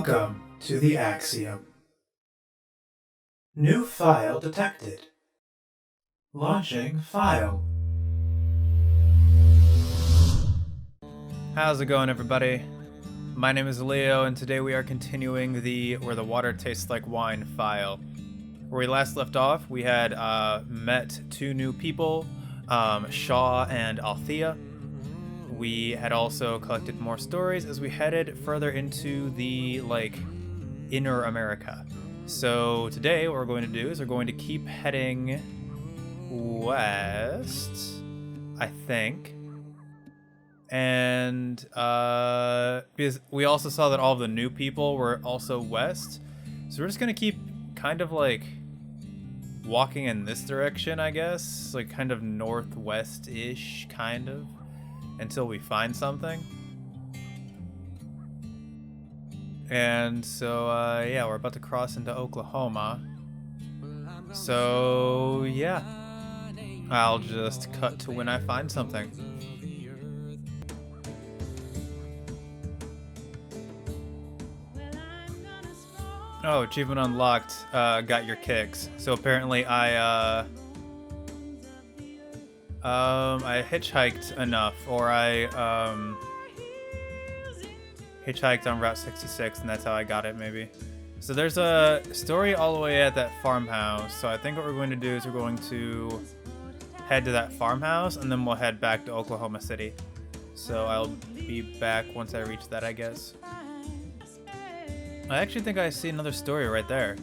Welcome to the Axiom. New file detected. Launching file. How's it going, everybody? My name is Leo, and today we are continuing the Where the Water Tastes Like Wine file. Where we last left off, we had met two new people, Shaw and Althea. We had also collected more stories as we headed further into the, inner America. So today what we're going to do is we're going to keep heading west, I think. And because we also saw that all the new people were also west. So we're just going to keep kind of walking in this direction, I guess. Kind of northwest-ish, kind of. Until we find something. And so, yeah, we're about to cross into Oklahoma. So, yeah. I'll just cut to when I find something. Oh, achievement unlocked, got your kicks. So apparently I hitchhiked enough, or I hitchhiked on Route 66, and that's how I got it, maybe. So there's a story all the way at that farmhouse, so I think what we're going to do is we're going to head to that farmhouse, and then we'll head back to Oklahoma City. So I'll be back once I reach that, I guess. I actually think I see another story right there.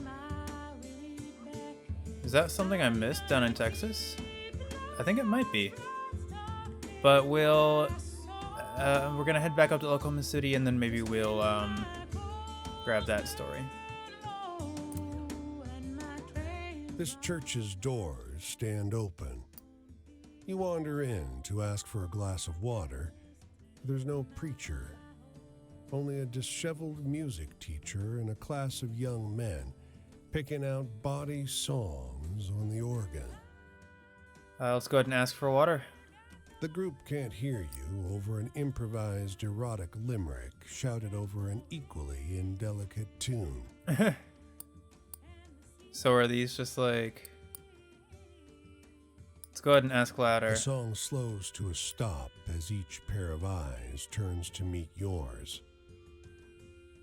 Is that something I missed down in Texas? I think it might be. But we're gonna head back up to Oklahoma City, and then maybe we'll grab that story. This church's doors stand open. You wander in to ask for a glass of water. There's no preacher, only a disheveled music teacher and a class of young men picking out bawdy songs on the organ. Let's go ahead and ask for water. The group can't hear you over an improvised erotic limerick shouted over an equally indelicate tune. So are these just Let's go ahead and ask louder. The song slows to a stop as each pair of eyes turns to meet yours.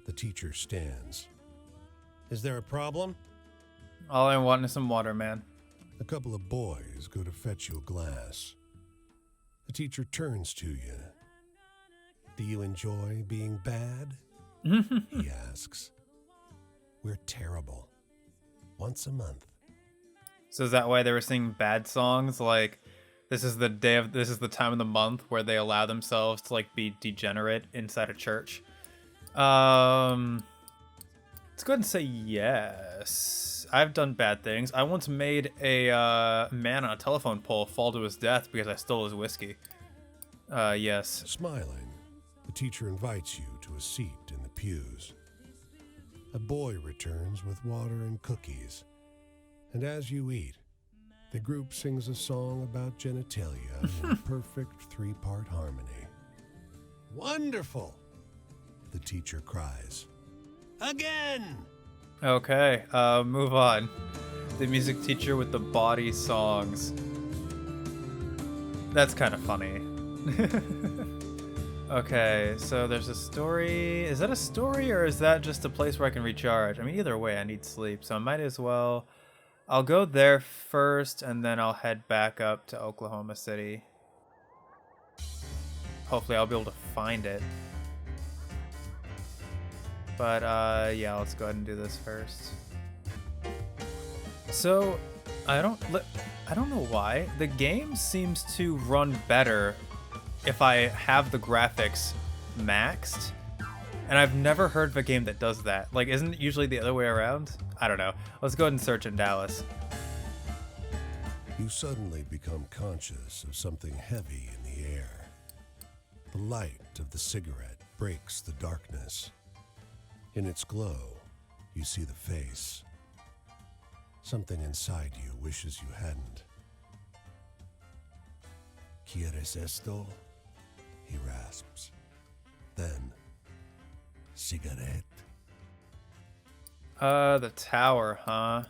The teacher stands. Is there a problem? All I want is some water, man. A couple of boys go to fetch you a glass. The teacher turns to you. Do you enjoy being bad? He asks. We're terrible. Once a month. So is that why they were singing bad songs? This is the time of the month where they allow themselves to be degenerate inside a church. Let's go ahead and say yes. I've done bad things. I once made a man on a telephone pole fall to his death because I stole his whiskey. Yes. Smiling, the teacher invites you to a seat in the pews. A boy returns with water and cookies. And as you eat, the group sings a song about genitalia in perfect three-part harmony. Wonderful! The teacher cries. Again! Okay, move on. The music teacher with the bawdy songs. That's kind of funny. Okay, so there's a story. Is that a story, or is that just a place where I can recharge? I mean, either way, I need sleep, so I might as well... I'll go there first, and then I'll head back up to Oklahoma City. Hopefully I'll be able to find it. But, yeah, let's go ahead and do this first. So, I don't know why. The game seems to run better if I have the graphics maxed. And I've never heard of a game that does that. Isn't it usually the other way around? I don't know. Let's go ahead and search in Dallas. You suddenly become conscious of something heavy in the air. The light of the cigarette breaks the darkness. In its glow, you see the face. Something inside you wishes you hadn't. ¿Quieres esto? He rasps. Then, cigarette. The tower, huh?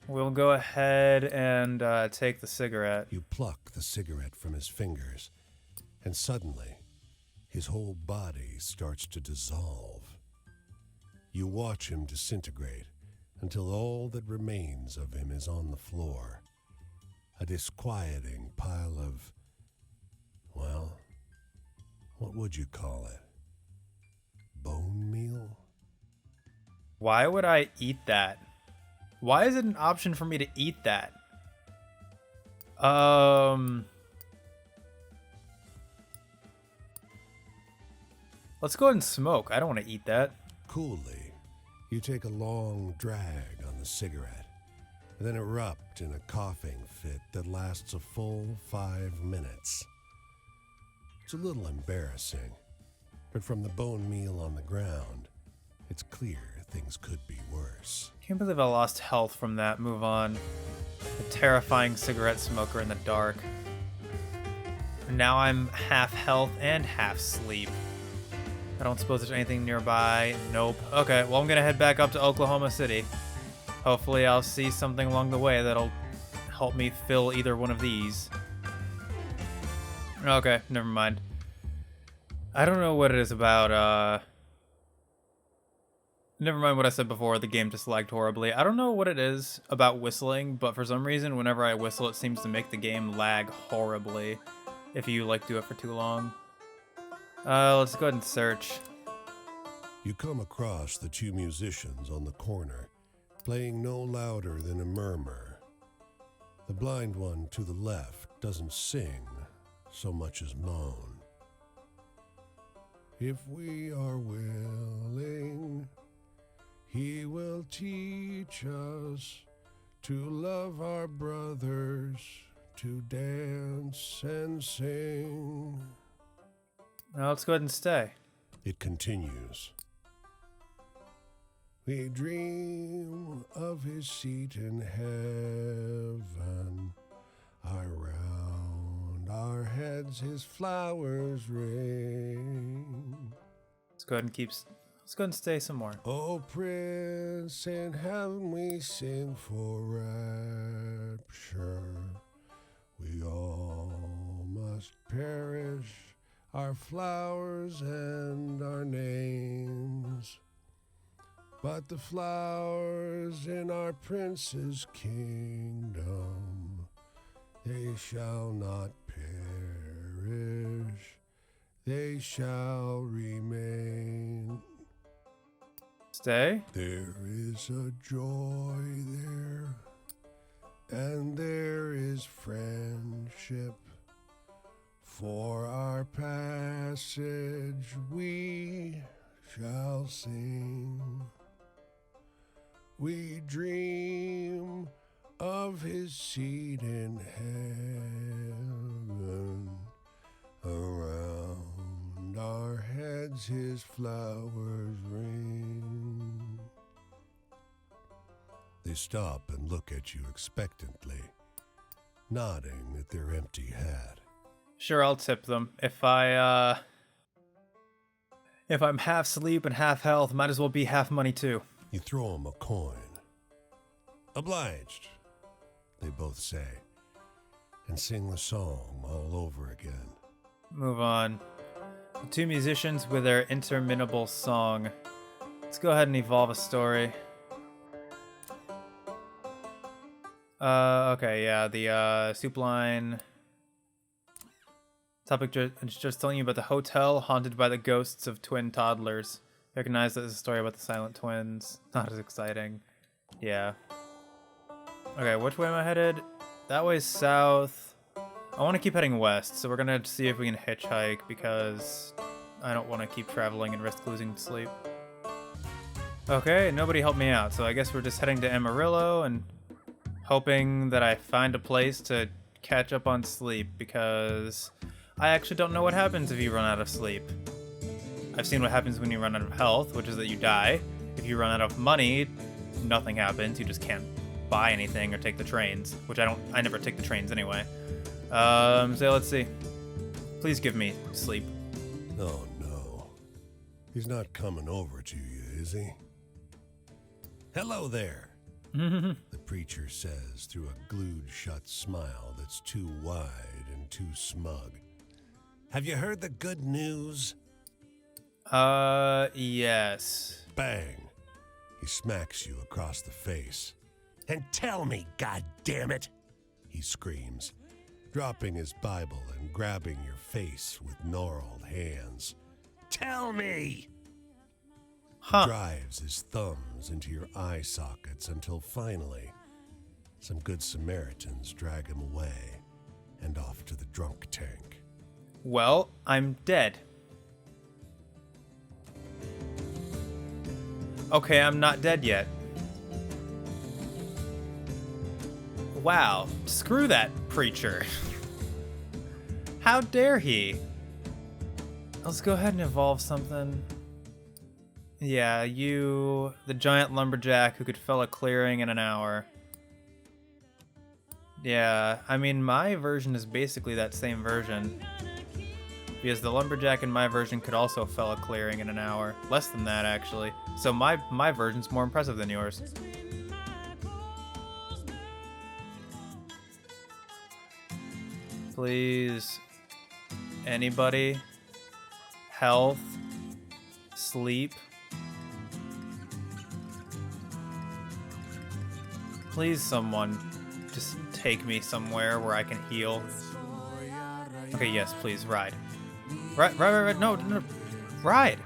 We'll go ahead and take the cigarette. You pluck the cigarette from his fingers, and suddenly, his whole body starts to dissolve. You watch him disintegrate until all that remains of him is on the floor. A disquieting pile of, well, what would you call it? Bone meal? Why would I eat that? Why is it an option for me to eat that? Let's go ahead and smoke. I don't want to eat that. Coolly, you take a long drag on the cigarette, and then erupt in a coughing fit that lasts a full 5 minutes. It's a little embarrassing, but from the bone meal on the ground, it's clear things could be worse. Can't believe I lost health from that. Move on. A terrifying cigarette smoker in the dark. Now I'm half health and half sleep. I don't suppose there's anything nearby. Nope. Okay, well, I'm gonna head back up to Oklahoma City. Hopefully I'll see something along the way that'll help me fill either one of these. Okay, never mind. I don't know what it is about, never mind what I said before, the game just lagged horribly. I don't know what it is about whistling, but for some reason, whenever I whistle, it seems to make the game lag horribly if you, like, do it for too long. Let's go ahead and search. You come across the two musicians on the corner, playing no louder than a murmur. The blind one to the left doesn't sing so much as moan. If we are willing, he will teach us to love our brothers, to dance and sing. Now let's go ahead and stay. It continues. We dream of his seat in heaven. Around our heads his flowers ring. Let's go ahead and let's go ahead and stay some more. Oh, Prince in heaven, we sing for rapture. We all must perish, our flowers and our names. But the flowers in our Prince's kingdom, they shall not perish, they shall remain. Stay? There is a joy there, and there is friendship. For our passage we shall sing. We dream of his seat in heaven. Around our heads his flowers ring. They stop and look at you expectantly, nodding at their empty hat. Sure, I'll tip them. If I'm half sleep and half health, might as well be half money too. You throw them a coin. Obliged, they both say, and sing the song all over again. Move on. The two musicians with their interminable song. Let's go ahead and evolve a story. Okay, yeah, the soup line. Topic just telling you about the hotel haunted by the ghosts of twin toddlers. Recognize that this is a story about the silent twins. Not as exciting. Yeah. Okay, which way am I headed? That way's south. I want to keep heading west, so we're gonna see if we can hitchhike because I don't want to keep traveling and risk losing sleep. Okay, nobody helped me out, so I guess we're just heading to Amarillo and hoping that I find a place to catch up on sleep because I actually don't know what happens if you run out of sleep. I've seen what happens when you run out of health, which is that you die. If you run out of money, nothing happens. You just can't buy anything or take the trains, which I never take the trains anyway. So let's see. Please give me sleep. Oh no. He's not coming over to you, is he? Hello there, the preacher says through a glued-shut smile that's too wide and too smug. Have you heard the good news? Yes. Bang! He smacks you across the face. And tell me, goddammit! He screams, dropping his Bible and grabbing your face with gnarled hands. Tell me! Huh. Drives his thumbs into your eye sockets until finally, some good Samaritans drag him away and off to the drunk tank. Well, I'm dead. Okay, I'm not dead yet. Wow, screw that preacher. How dare he? Let's go ahead and evolve something. Yeah, you, the giant lumberjack who could fell a clearing in an hour. Yeah, I mean, my version is basically that same version. Because the lumberjack in my version could also fell a clearing in an hour. Less than that, actually. So my version's more impressive than yours. Please. Anybody? Health? Sleep? Please, someone. Just take me somewhere where I can heal. Okay, yes, please, ride. Right, no, ride.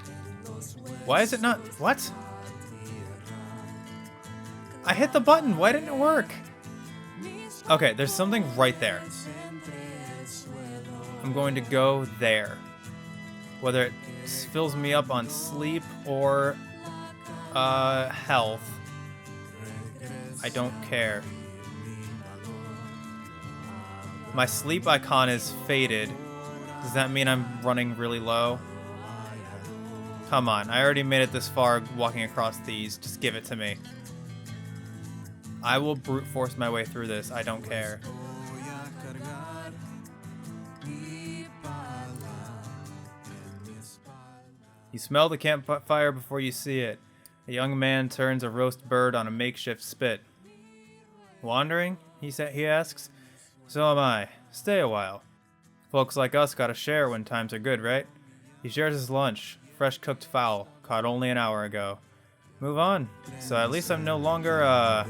Why is it not, what? I hit the button, why didn't it work? Okay, there's something right there. I'm going to go there. Whether it fills me up on sleep or, health. I don't care. My sleep icon is faded. Does that mean I'm running really low? Come on, I already made it this far walking across these. Just give it to me. I will brute force my way through this. I don't care. You smell the campfire before you see it. A young man turns a roast bird on a makeshift spit. Wandering? He asks. So am I. Stay a while. Folks like us gotta share when times are good, right? He shares his lunch. Fresh cooked fowl, caught only an hour ago. Move on. So at least I'm no longer,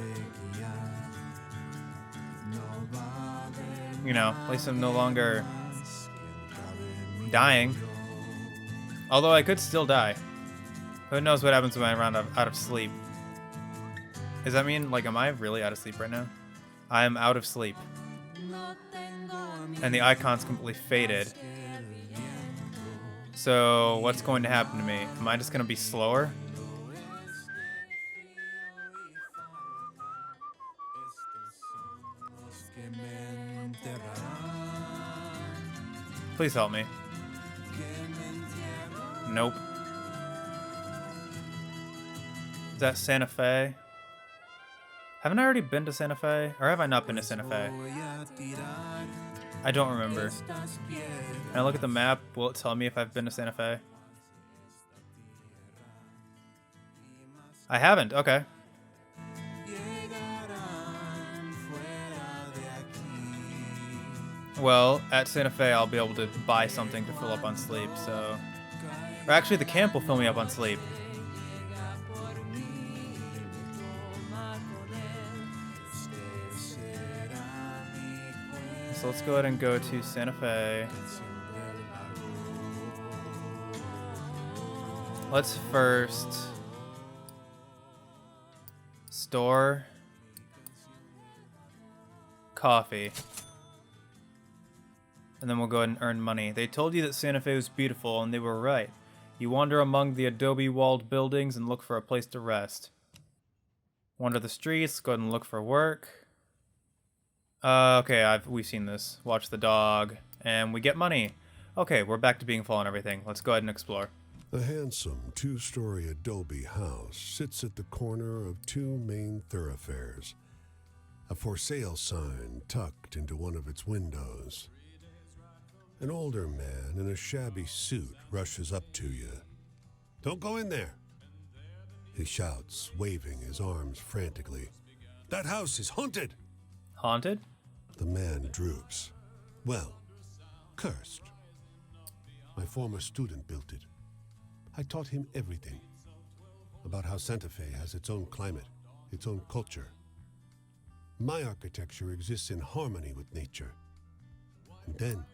you know, at least I'm no longer dying. Although I could still die. Who knows what happens when I run out of sleep. Does that mean, like, am I really out of sleep right now? I am out of sleep. And the icon's completely faded. So, what's going to happen to me? Am I just going to be slower? Please help me. Nope. Is that Santa Fe? Haven't I already been to Santa Fe? Or have I not been to Santa Fe? I don't remember. Can I look at the map? Will it tell me if I've been to Santa Fe? I haven't. Okay. Well, at Santa Fe, I'll be able to buy something to fill up on sleep, so... Or actually, the camp will fill me up on sleep. So let's go ahead and go to Santa Fe. Let's first store coffee. And then we'll go ahead and earn money. They told you that Santa Fe was beautiful, and they were right. You wander among the adobe-walled buildings and look for a place to rest. Wander the streets, go ahead and look for work. Okay, we've seen this. Watch the dog, and we get money. Okay, we're back to being full and everything. Let's go ahead and explore. A handsome two-story adobe house sits at the corner of two main thoroughfares. A for sale sign tucked into one of its windows. An older man in a shabby suit rushes up to you. Don't go in there. He shouts, waving his arms frantically. That house is haunted! Haunted? The man droops. Well, cursed. My former student built it. I taught him everything. About how Santa Fe has its own climate, its own culture. My architecture exists in harmony with nature. And then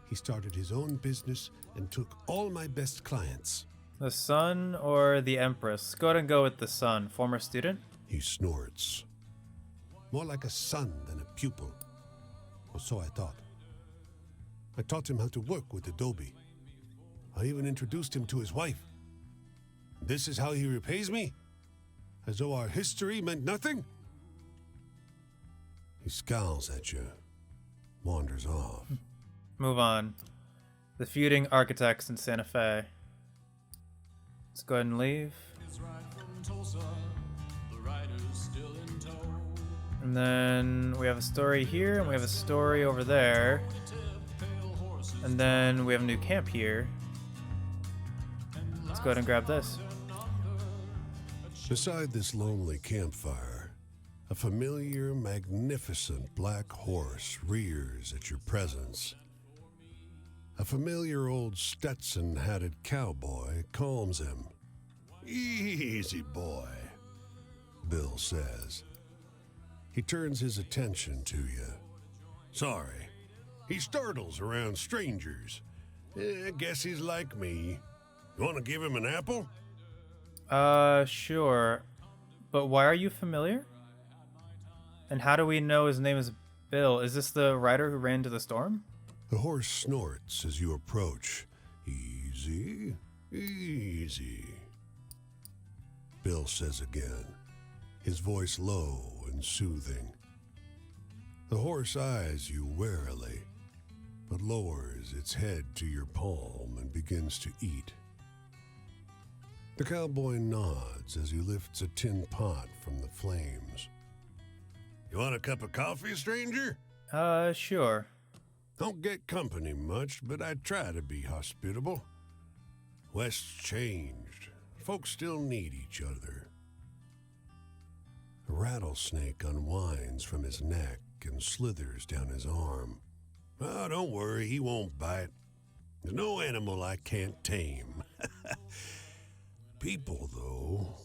he started his own business and took all my best clients. The son or the empress? Go ahead and go with the son. Former student? He snorts. More like a son than a pupil. Or so I thought. I taught him how to work with Adobe. I even introduced him to his wife. This is how he repays me? As though our history meant nothing? He scowls at you, wanders off. Move on. The feuding architects in Santa Fe. Let's go ahead and leave. And then we have a story here, and we have a story over there. And then we have a new camp here. Let's go ahead and grab this. Beside this lonely campfire, a familiar, magnificent black horse rears at your presence. A familiar old Stetson-hatted cowboy calms him. Easy, boy, Bill says. He turns his attention to you. Sorry, he startles around strangers. I guess he's like me. You want to give him an apple? Sure. But why are you familiar? And how do we know his name is Bill? Is this the rider who ran to the storm? The horse snorts as you approach. Easy, easy, Bill says again, his voice low and soothing. The horse eyes you warily, but lowers its head to your palm and begins to eat. The cowboy nods as he lifts a tin pot from the flames. You want a cup of coffee, stranger? Sure. Don't get company much, but I try to be hospitable. West's changed. Folks still need each other. A rattlesnake unwinds from his neck and slithers down his arm. Oh, don't worry, he won't bite. There's no animal I can't tame. People, though.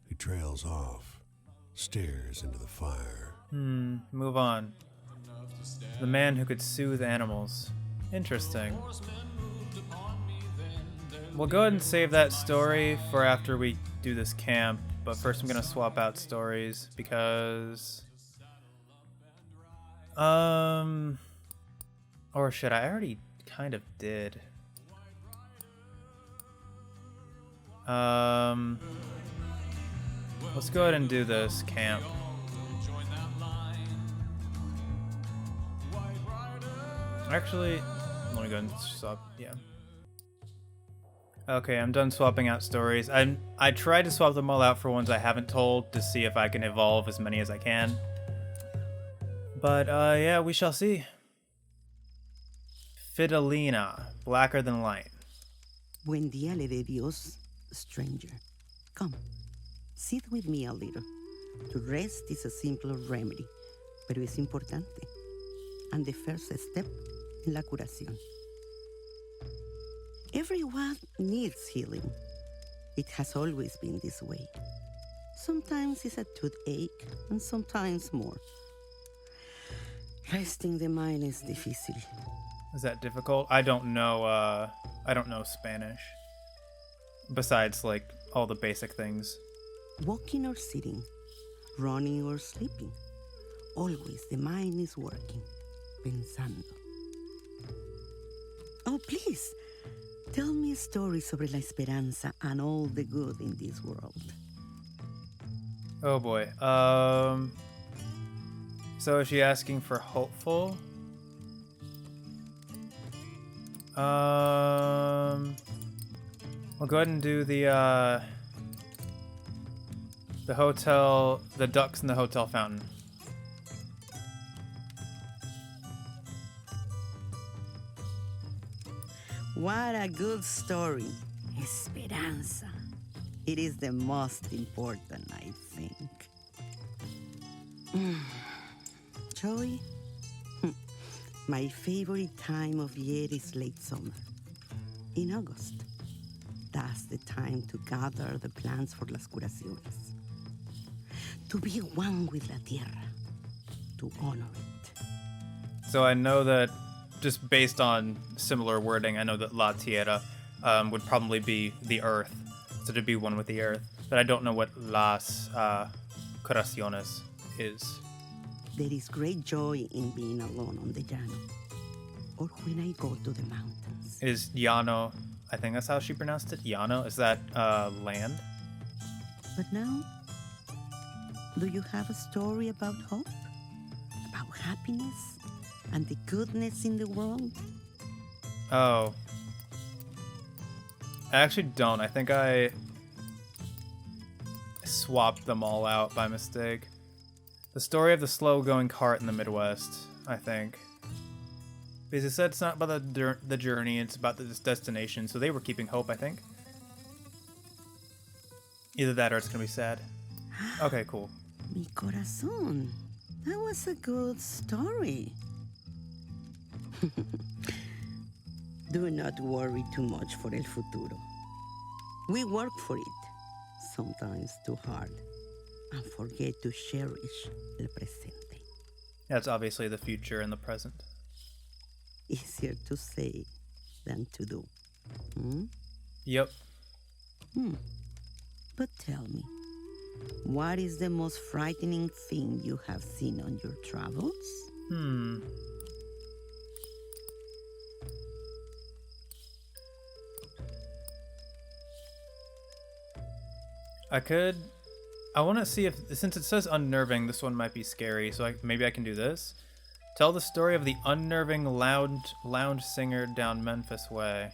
He trails off, stares into the fire. Move on. The man who could soothe animals. Interesting. We'll go ahead and save that story for after we do this camp, but first I'm gonna swap out stories because... Or should I? I already kind of did. Let's go ahead and do this camp. Actually, let me go and swap. Yeah. Okay, I'm done swapping out stories. I tried to swap them all out for ones I haven't told to see if I can evolve as many as I can. But yeah, we shall see. Fidelina, blacker than light. Buen día le de Dios, stranger. Come, sit with me a little. To rest is a simple remedy, pero es importante. And the first step in la curación. Everyone needs healing. It has always been this way. Sometimes it's a toothache, and sometimes more. Resting the mind is difícil. Is that difficult? I don't know Spanish. Besides, like, all the basic things. Walking or sitting, running or sleeping. Always the mind is working, pensando. Oh, please, tell me a story sobre la esperanza and all the good in this world. Oh boy. So is she asking for hopeful? We'll go ahead and do the hotel, the ducks in the hotel fountain. What a good story. Esperanza. It is the most important, I think. Joy, my favorite time of year is late summer. In August, that's the time to gather the plants for las curaciones. To be one with la tierra, to honor it. So I know that, just based on similar wording, I know that La Tierra would probably be the earth, so to be one with the earth. But I don't know what Las Curaciones is. There is great joy in being alone on the llano, or when I go to the mountains. Is Llano, I think that's how she pronounced it, Llano, is that land? But now, do you have a story about hope? About happiness? And the goodness in the world? Oh. I actually don't. I think I swapped them all out by mistake. The story of the slow-going cart in the Midwest, I think. Because it said it's not about the journey, it's about the destination, so they were keeping hope, I think. Either that or it's gonna be sad. Okay, cool. Mi corazón. That was a good story. Do not worry too much for el futuro. We work for it, sometimes too hard, and forget to cherish el presente. That's obviously the future and the present. Easier to say than to do. Yep. But tell me, what is the most frightening thing you have seen on your travels? I want to see if, since it says unnerving, this one might be scary, so maybe I can do this. Tell the story of the unnerving lounge singer down Memphis Way.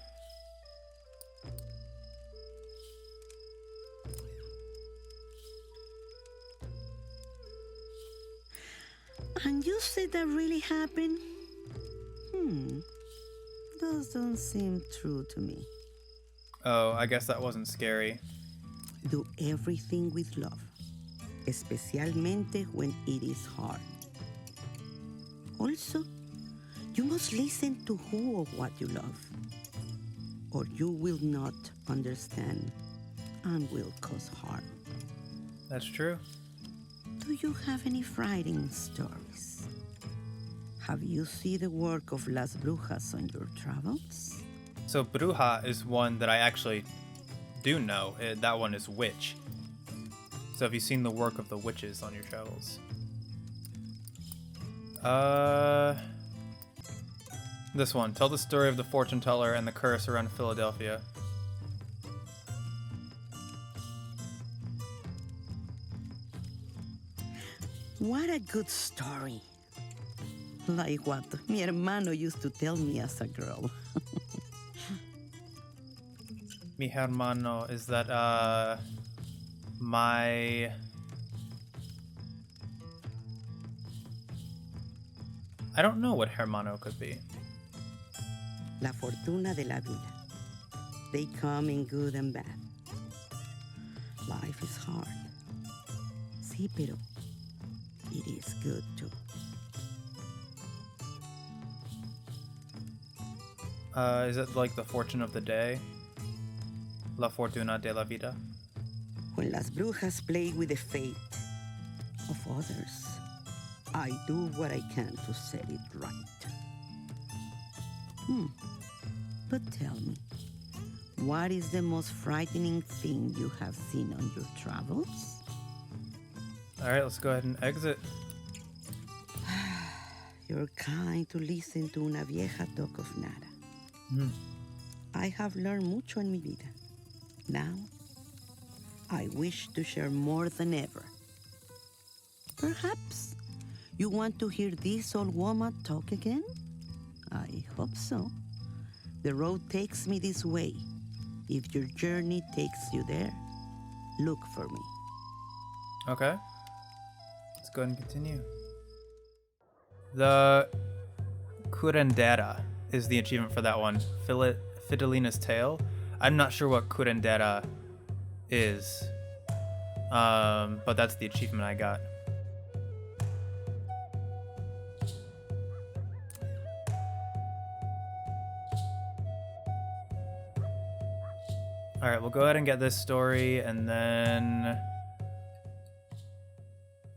And you say that really happened? Those don't seem true to me. Oh, I guess that wasn't scary. Do everything with love, especialmente when it is hard. Also, you must listen to who or what you love, or you will not understand and will cause harm. That's true. Do you have any frightening stories? Have you seen the work of Las Brujas on your travels? So Bruja is one that I actually do know. That one is witch. So have you seen the work of the witches on your travels? This one. Tell the story of the fortune teller and the curse around Philadelphia. What a good story. Like what mi hermano used to tell me as a girl. Mi hermano, is that, my... I don't know what hermano could be. La fortuna de la vida. They come in good and bad. Life is hard. Sí, pero it is good too. Is it like the fortune of the day? La fortuna de la vida? When las brujas play with the fate of others, I do what I can to set it right. But tell me, what is the most frightening thing you have seen on your travels? Alright, let's go ahead and exit. You're kind to listen to una vieja talk of nada. I have learned mucho en mi vida. Now, I wish to share more than ever. Perhaps you want to hear this old woman talk again? I hope so. The road takes me this way. If your journey takes you there, look for me. Okay. Let's go ahead and continue. The curandera is the achievement for that one. Fidelina's Tale. I'm not sure what curandera is. But that's the achievement I got. All right, we'll go ahead and get this story, and then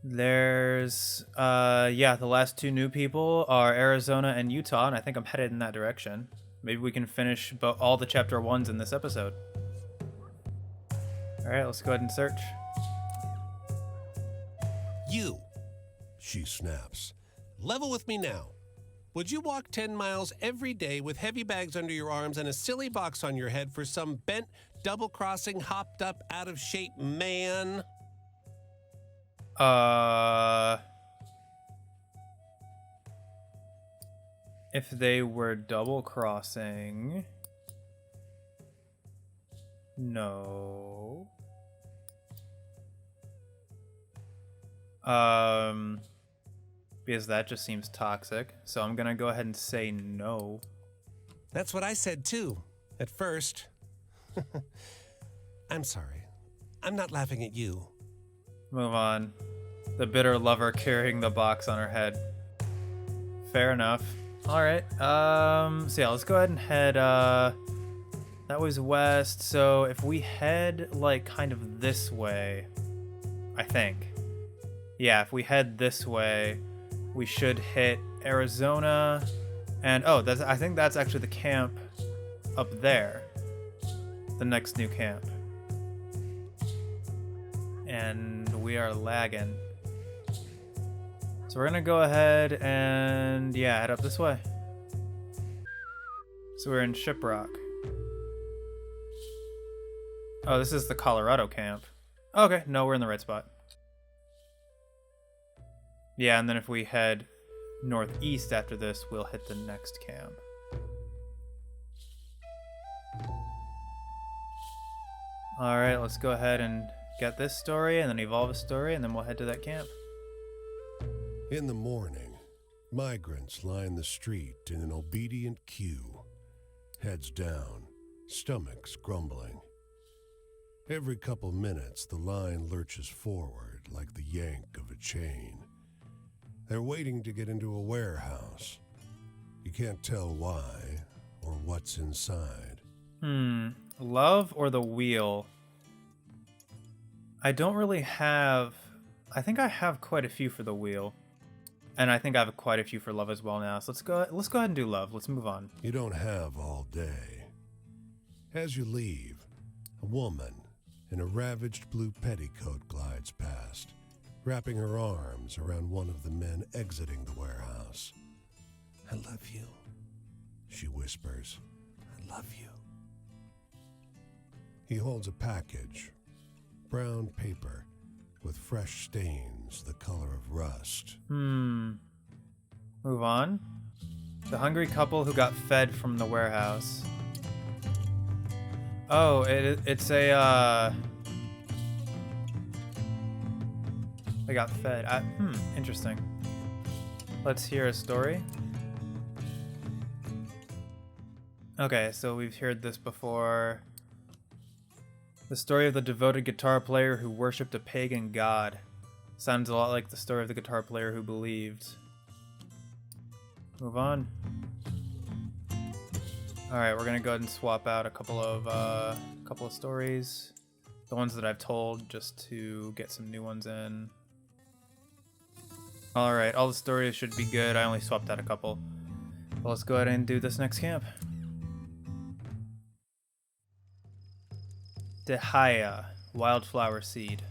there's the last two new people are Arizona and Utah, and I think I'm headed in that direction. Maybe we can finish all the chapter 1s in this episode. All right, let's go ahead and search. You, she snaps. Level with me now. Would you walk 10 miles every day with heavy bags under your arms and a silly box on your head for some bent, double-crossing, hopped-up, out-of-shape man? If they were double-crossing... No. Because that just seems toxic. So I'm gonna go ahead and say no. That's what I said too, at first. I'm sorry. I'm not laughing at you. Move on. The bitter lover carrying the box on her head. Fair enough. Alright, so yeah, let's go ahead and head, that was west, so if we head, like, kind of this way, I think. Yeah, if we head this way, we should hit Arizona, and, oh, I think that's actually the camp up there. The next new camp. And we are lagging. So we're gonna go ahead and, yeah, head up this way. So we're in Shiprock. Oh, this is the Colorado camp. Okay, no, we're in the right spot. Yeah, and then if we head northeast after this, we'll hit the next camp. Alright, let's go ahead and get this story, and then evolve a story, and then we'll head to that camp. In the morning, migrants line the street in an obedient queue, heads down, stomachs grumbling. Every couple minutes, the line lurches forward like the yank of a chain. They're waiting to get into a warehouse. You can't tell why or what's inside. Love or the wheel? I don't really have... I think I have quite a few for the wheel. And I think I have quite a few for love as well now. So let's go ahead and do love. Let's move on. You don't have all day. As you leave, a woman in a ravaged blue petticoat glides past, wrapping her arms around one of the men exiting the warehouse. I love you, she whispers. I love you. He holds a package, brown paper with fresh stains the color of rust. Move on. The hungry couple who got fed from the warehouse. Oh, it's a, they got fed. Interesting. Let's hear a story. Okay, so we've heard this before. The story of the devoted guitar player who worshipped a pagan god. Sounds a lot like the story of the guitar player who believed. Move on. Alright, we're gonna go ahead and swap out a couple of stories. The ones that I've told, just to get some new ones in. Alright, all the stories should be good. I only swapped out a couple. Well, let's go ahead and do this next camp. Dehaya, wildflower seed.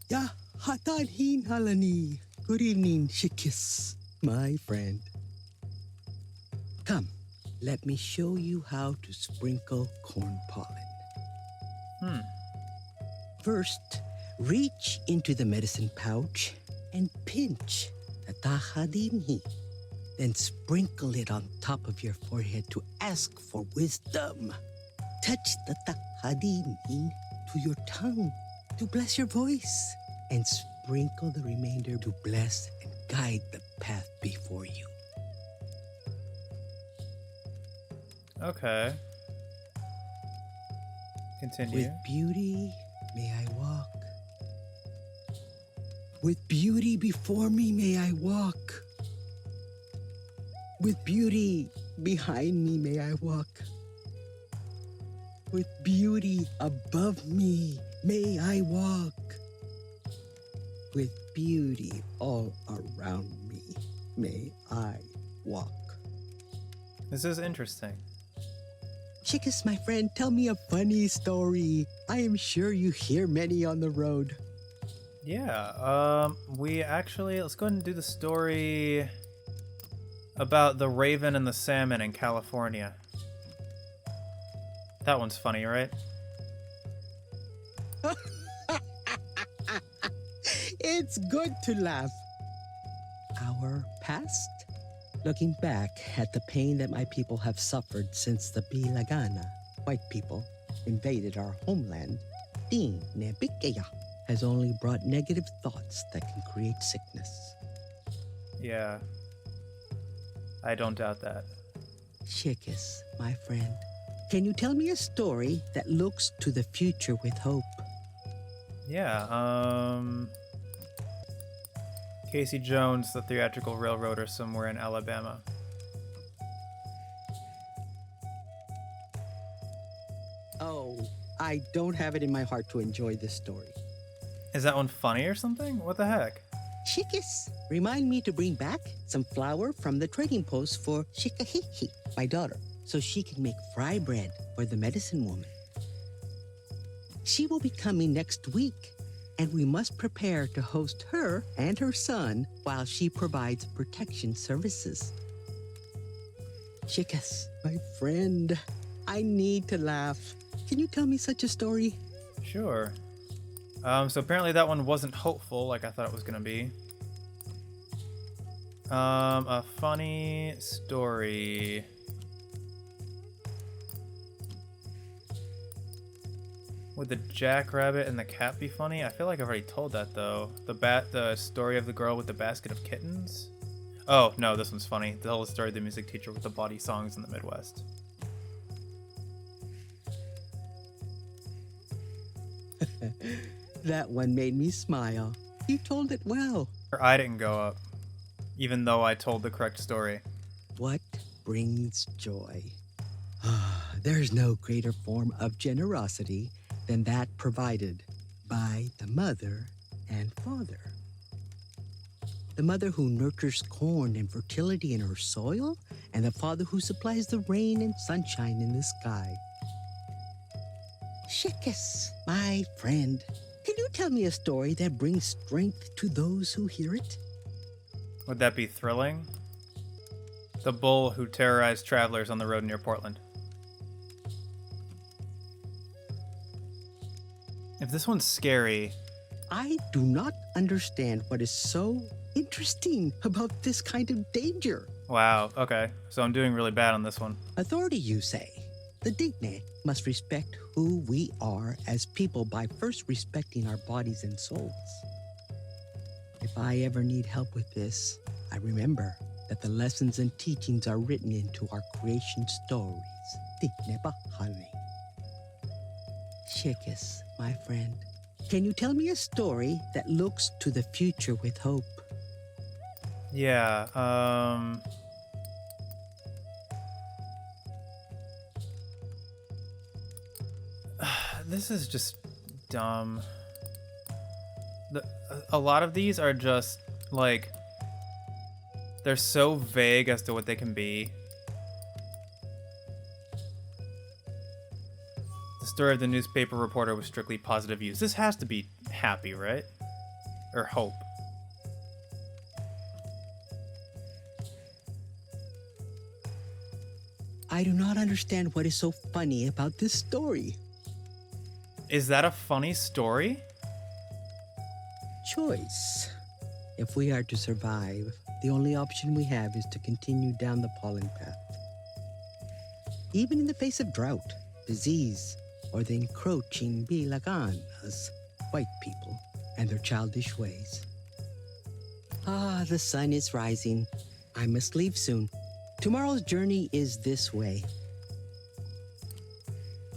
Ya hatan hin halani. Good evening, Shikis, my friend. Come, let me show you how to sprinkle corn pollen. First, reach into the medicine pouch and pinch the tahadinhi. Then sprinkle it on top of your forehead to ask for wisdom. Touch the tahadinhi to your tongue to bless your voice, and sprinkle the remainder to bless and guide the path before you. Okay. Continue. With beauty may I walk. With beauty before me, may I walk. With beauty behind me, may I walk. With beauty above me, may I walk. With beauty all around me, may I walk. This is interesting. Chickus, my friend, tell me a funny story. I am sure you hear many on the road. Yeah, let's go ahead and do the story about the raven and the salmon in California. That one's funny, right? It's good to laugh. Our past? Looking back at the pain that my people have suffered since the Bilagana, white people, invaded our homeland, Din Nebikeya has only brought negative thoughts that can create sickness. Yeah. I don't doubt that. Chickus, my friend, can you tell me a story that looks to the future with hope? Yeah, Casey Jones, the Theatrical Railroader, somewhere in Alabama. Oh, I don't have it in my heart to enjoy this story. Is that one funny or something? What the heck? Chickus, remind me to bring back some flour from the trading post for Chikahiki, my daughter, so she can make fry bread for the medicine woman. She will be coming next week, and we must prepare to host her and her son while she provides protection services. Chickus, my friend, I need to laugh. Can you tell me such a story? Sure. So apparently that one wasn't hopeful like I thought it was gonna be. A funny story. Would the jackrabbit and the cat be funny? I feel like I've already told that though. The story of the girl with the basket of kittens? Oh, no, this one's funny. Tell the story of the music teacher with the bawdy songs in the Midwest. That one made me smile. You told it well. Her eye didn't go up, even though I told the correct story. What brings joy? There's no greater form of generosity than that provided by the mother and father. The mother who nurtures corn and fertility in her soil, and the father who supplies the rain and sunshine in the sky. Chickus, my friend, can you tell me a story that brings strength to those who hear it? Would that be thrilling? The bull who terrorized travelers on the road near Portland. If this one's scary... I do not understand what is so interesting about this kind of danger. Wow, okay. So I'm doing really bad on this one. Authority, you say? The Digne must respect who we are as people by first respecting our bodies and souls. If I ever need help with this, I remember that the lessons and teachings are written into our creation stories. Digne bahane. Chickus, my friend, can you tell me a story that looks to the future with hope? Yeah, this is just dumb. A lot of these are just, like, they're so vague as to what they can be. The story of the newspaper reporter with strictly positive views. This has to be happy, right? Or hope. I do not understand what is so funny about this story. Is that a funny story? Choice. If we are to survive, the only option we have is to continue down the pollen path. Even in the face of drought, disease, or the encroaching Bilaganas, white people, and their childish ways. Ah, the sun is rising. I must leave soon. Tomorrow's journey is this way.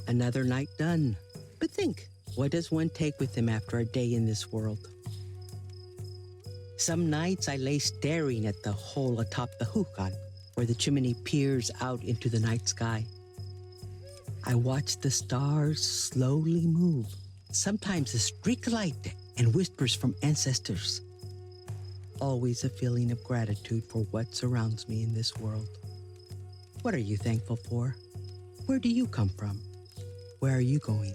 Another night done. But think, What does one take with him after a day in this world? Some nights I lay staring at the hole atop the hookah, where the chimney peers out into the night sky. I watch the stars slowly move, sometimes a streak of light and whispers from ancestors. Always a feeling of gratitude for what surrounds me in this world. What are you thankful for? Where do you come from? Where are you going?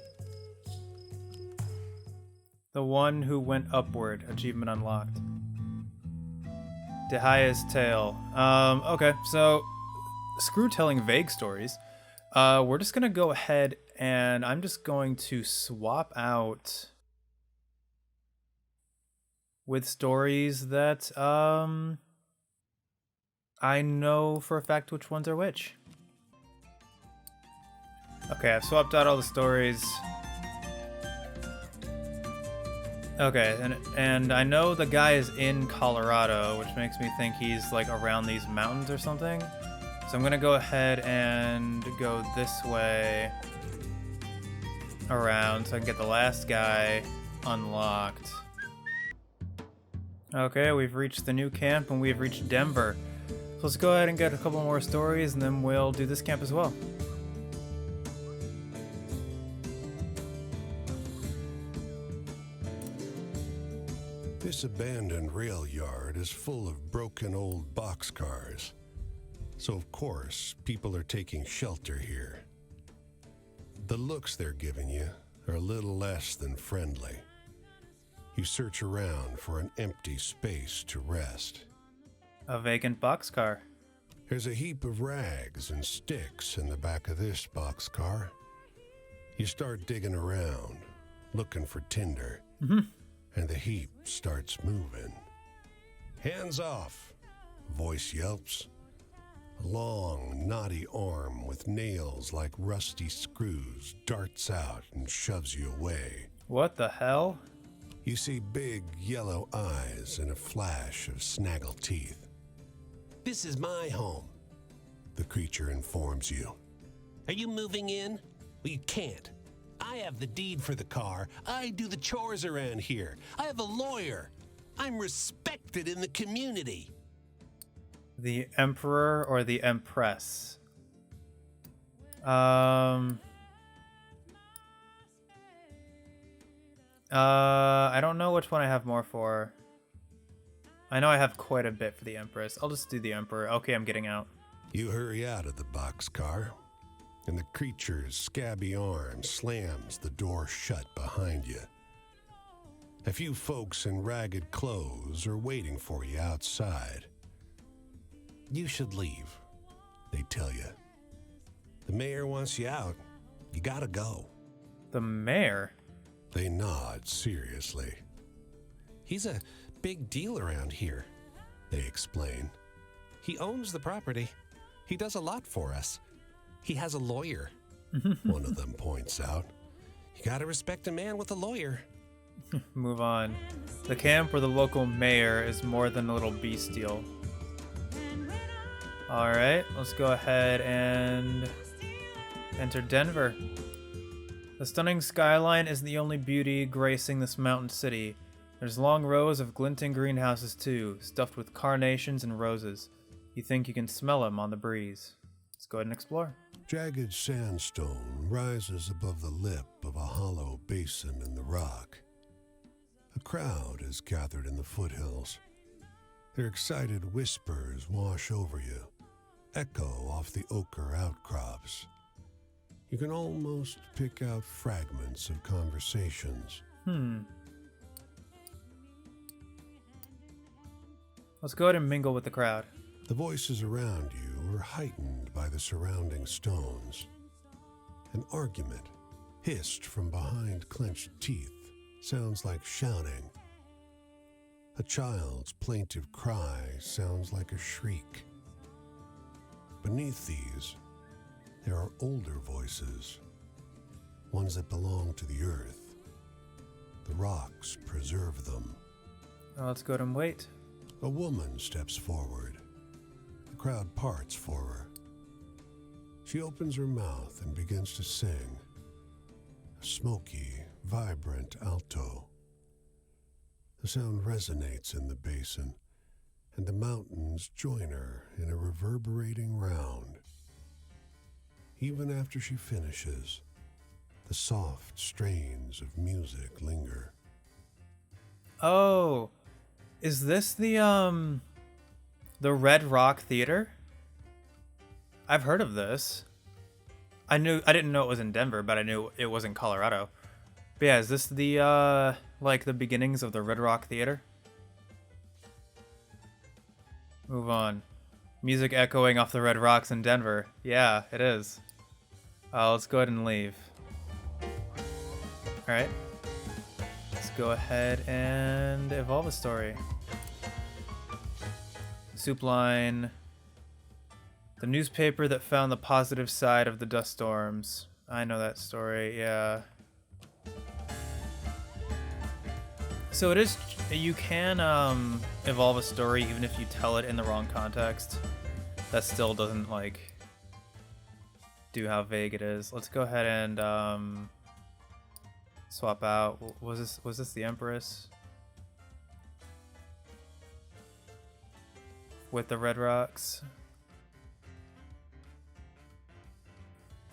The one who went upward. Achievement unlocked. Dehaya's tale. Okay, so screw telling vague stories. We're just gonna go ahead and I'm just going to swap out with stories that I know for a fact which ones are which. Okay, I've swapped out all the stories. Okay, and I know the guy is in Colorado, which makes me think he's like around these mountains or something. So I'm gonna go ahead and go this way around so I can get the last guy unlocked. Okay, we've reached the new camp and we've reached Denver. So let's go ahead and get a couple more stories and then we'll do this camp as well. This abandoned rail yard is full of broken old boxcars. So of course, people are taking shelter here. The looks they're giving you are a little less than friendly. You search around for an empty space to rest. A vacant boxcar. There's a heap of rags and sticks in the back of this boxcar. You start digging around, looking for tinder, and the heap starts moving. Hands off, voice yelps. A long, knotty arm with nails like rusty screws darts out and shoves you away. What the hell? You see big yellow eyes and a flash of snaggle teeth. This is my home, the creature informs you. Are you moving in? Well, you can't. I have the deed for the car. I do the chores around here. I have a lawyer. I'm respected in the community. The Emperor or the Empress? I don't know which one I have more for. I know I have quite a bit for the Empress. I'll just do the Emperor. Okay, I'm getting out. You hurry out of the boxcar, and the creature's scabby arm slams the door shut behind you. A few folks in ragged clothes are waiting for you outside. You should leave, they tell you. The mayor wants you out. You gotta go. The mayor? They nod seriously. He's a big deal around here, they explain. He owns the property. He does a lot for us. He has a lawyer, one of them points out. You gotta respect a man with a lawyer. Move on. The camp where the local mayor is more than a little bestial. Alright, let's go ahead and enter Denver. The stunning skyline isn't the only beauty gracing this mountain city. There's long rows of glinting greenhouses too, stuffed with carnations and roses. You think you can smell them on the breeze. Let's go ahead and explore. Jagged sandstone rises above the lip of a hollow basin in the rock. A crowd is gathered in the foothills. Their excited whispers wash over you, echo off the ochre outcrops. You can almost pick out fragments of conversations. Let's go ahead and mingle with the crowd. The voices around you are heightened by the surrounding stones. An argument, hissed from behind clenched teeth, sounds like shouting. A child's plaintive cry sounds like a shriek. Beneath these, there are older voices, ones that belong to the earth. The rocks preserve them. Let's go ahead and wait. A woman steps forward. The crowd parts for her. She opens her mouth and begins to sing. A smoky, vibrant alto. The sound resonates in the basin, and the mountains join her in a reverberating round. Even after she finishes, the soft strains of music linger. Oh, is this the Red Rock Theater? I've heard of this. I didn't know it was in Denver, but I knew it was in Colorado. But yeah, is this the like the beginnings of the Red Rock Theater? Move on. Music echoing off the Red Rocks in Denver. Yeah, it is. Let's go ahead and leave. Alright. Let's go ahead and evolve a story. Soup line. The newspaper that found the positive side of the dust storms. I know that story, yeah. So it is, you can evolve a story even if you tell it in the wrong context. That still doesn't like do how vague it is. Let's go ahead and swap out. Was this the Empress? With the red rocks?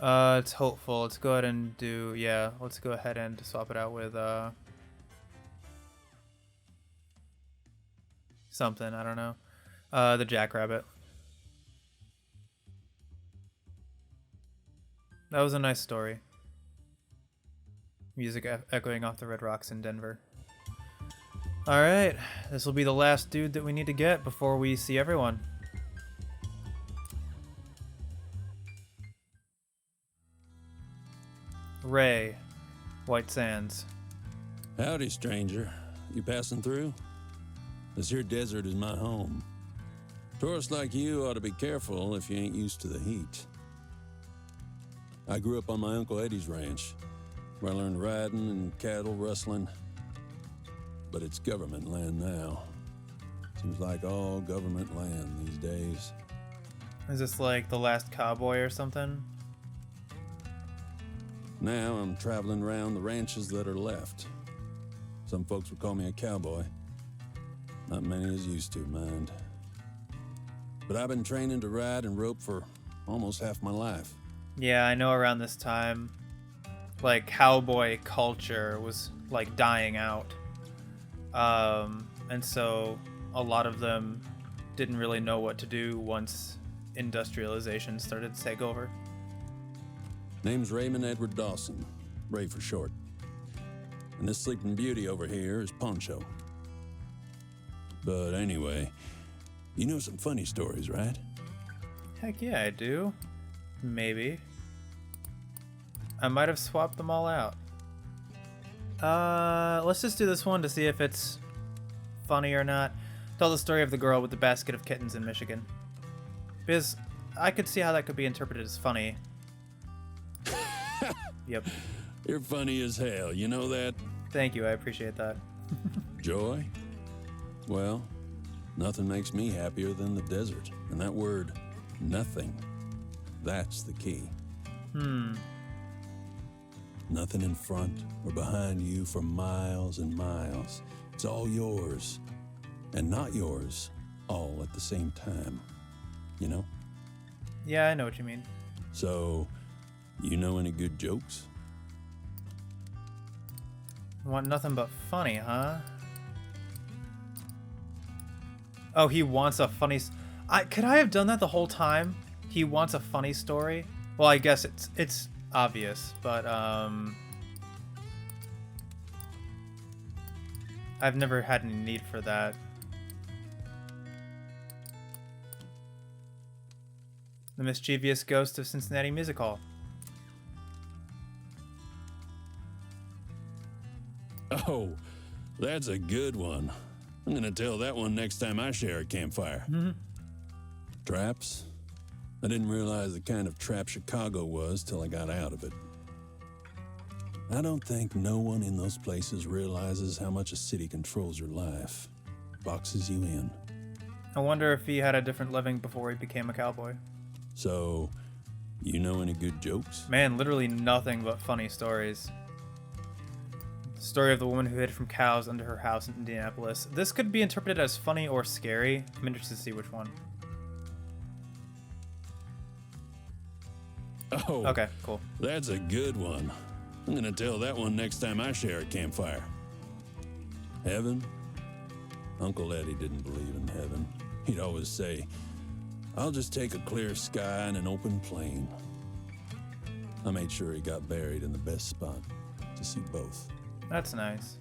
It's hopeful. Let's go ahead and do, yeah, let's go ahead and swap it out with something, I don't know. The Jackrabbit. That was a nice story. Music echoing off the red rocks in Denver. Alright, this will be the last dude that we need to get before we see everyone. Ray, White Sands. Howdy, stranger. You passing through? This here desert is my home. Tourists like you ought to be careful if you ain't used to the heat. I grew up on my Uncle Eddie's ranch, where I learned riding and cattle rustling. But it's government land now. Seems like all government land these days. Is this like the last cowboy or something? Now I'm traveling around the ranches that are left. Some folks would call me a cowboy. Not many is used to, mind. But I've been training to ride and rope for almost half my life. Yeah, I know around this time, like, cowboy culture was, like, dying out. And so a lot of them didn't really know what to do once industrialization started to take over. Name's Raymond Edward Dawson, Ray for short. And this sleeping beauty over here is Poncho. But anyway, you know some funny stories, right? Heck yeah, I do. Maybe. I might have swapped them all out. Let's just do this one to see if it's funny or not. Tell the story of the girl with the basket of kittens in Michigan. Because I could see how that could be interpreted as funny. Yep. You're funny as hell, you know that? Thank you, I appreciate that. Joy? Well, nothing makes me happier than the desert. And that word, nothing, that's the key. Nothing in front or behind you for miles and miles. It's all yours, and not yours, all at the same time. You know? Yeah, I know what you mean. So, you know any good jokes? Want nothing but funny, huh? Oh, he wants a funny... could I have done that the whole time? He wants a funny story? Well, I guess it's obvious, but I've never had any need for that. The Mischievous Ghost of Cincinnati Music Hall. Oh, that's a good one. I'm gonna tell that one next time I share a campfire. Traps? I didn't realize the kind of trap Chicago was till I got out of it. I don't think no one in those places realizes how much a city controls your life. Boxes you in. I wonder if he had a different living before he became a cowboy. So, you know any good jokes? Man, literally nothing but funny stories. Story of the woman who hid from cows under her house in Indianapolis. This could be interpreted as funny or scary. I'm interested to see which one. Oh, Okay, cool. that's a good one. I'm gonna tell that one next time I share a campfire. Heaven? Uncle Eddie didn't believe in heaven. He'd always say, I'll just take a clear sky and an open plain. I made sure he got buried in the best spot to see both. That's nice.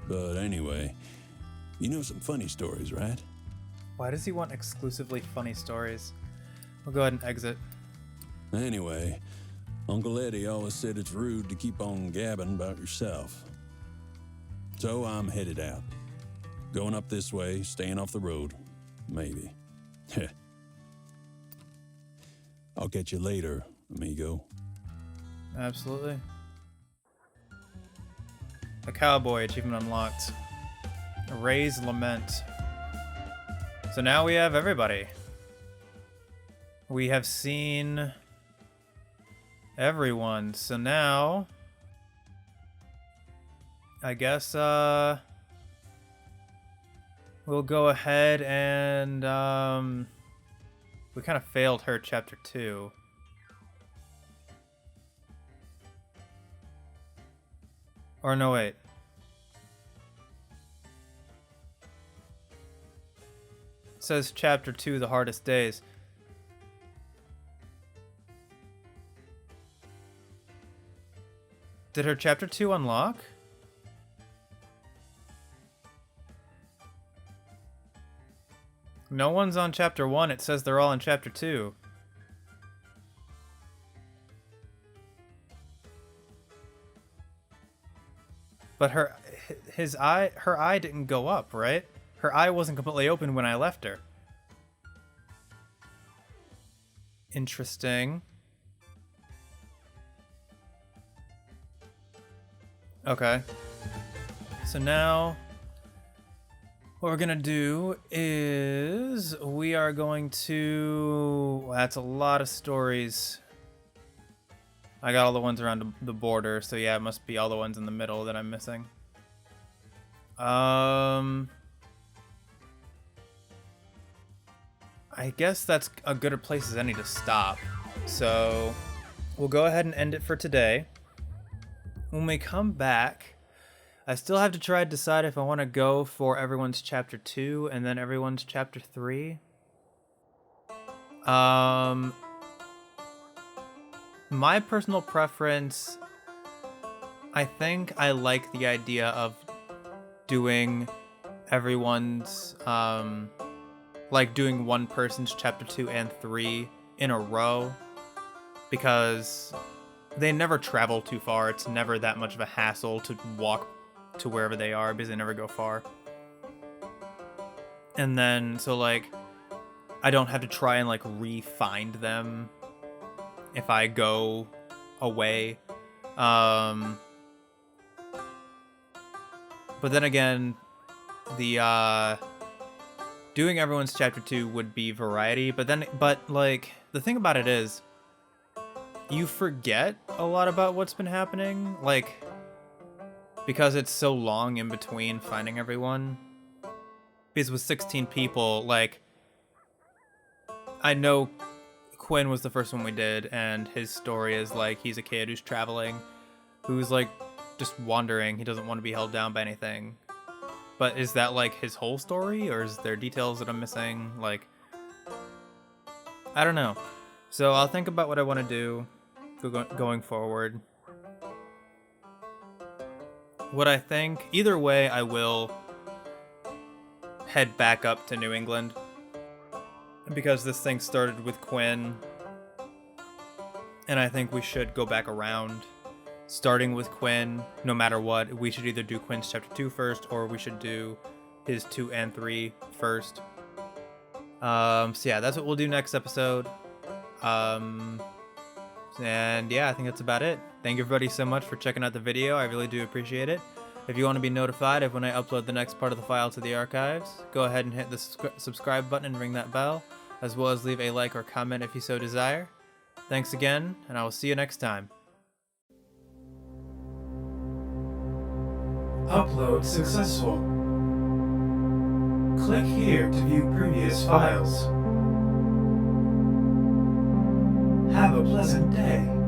But anyway, you know some funny stories, right? Why does he want exclusively funny stories? We'll go ahead and exit. Anyway, Uncle Eddie always said it's rude to keep on gabbing about yourself. So I'm headed out. Going up this way, staying off the road. Maybe. I'll catch you later, amigo. Absolutely. A cowboy achievement unlocked. Ray's Lament. So now we have everybody. We have seen everyone. So now I guess we'll go ahead and we kind of failed her chapter 2. Or no, wait. It says chapter 2, the hardest days. Did her chapter 2 unlock? No one's on chapter 1. It says they're all in chapter 2. But her eye didn't go up, right? Her eye wasn't completely open when I left her. Interesting. Okay. So now what we're gonna do is we are going to... That's a lot of stories. I got all the ones around the border, so yeah, it must be all the ones in the middle that I'm missing. I guess that's a good a place as any to stop. So we'll go ahead and end it for today. When we come back, I still have to try to decide if I want to go for everyone's chapter 2 and then everyone's chapter 3. My personal preference, I think I like the idea of doing everyone's, like doing one person's chapter 2 and 3 in a row, because they never travel too far. It's never that much of a hassle to walk to wherever they are because they never go far. And then, so like, I don't have to try and like re-find them if I go away. But then again, the doing everyone's chapter 2 would be variety, but like the thing about it is you forget a lot about what's been happening, like, because it's so long in between finding everyone. Because with 16 people, like, I know Quinn was the first one we did, and his story is like he's a kid who's traveling, who's like just wandering. He doesn't want to be held down by anything. But is that like his whole story, or is there details that I'm missing? Like, I don't know. So I'll think about what I want to do going forward. What I think, either way, I will head back up to New England, because this thing started with Quinn, and I think we should go back around, starting with Quinn. No matter what, we should either do Quinn's chapter 2 first, or we should do his 2 and 3 first. So yeah, that's what we'll do next episode. And yeah, I think that's about it. Thank you everybody so much for checking out the video. I really do appreciate it. If you want to be notified of when I upload the next part of the file to the archives, go ahead and hit the subscribe button and ring that bell, as well as leave a like or comment if you so desire. Thanks again, and I will see you next time. Upload successful. Click here to view previous files. Have a pleasant day.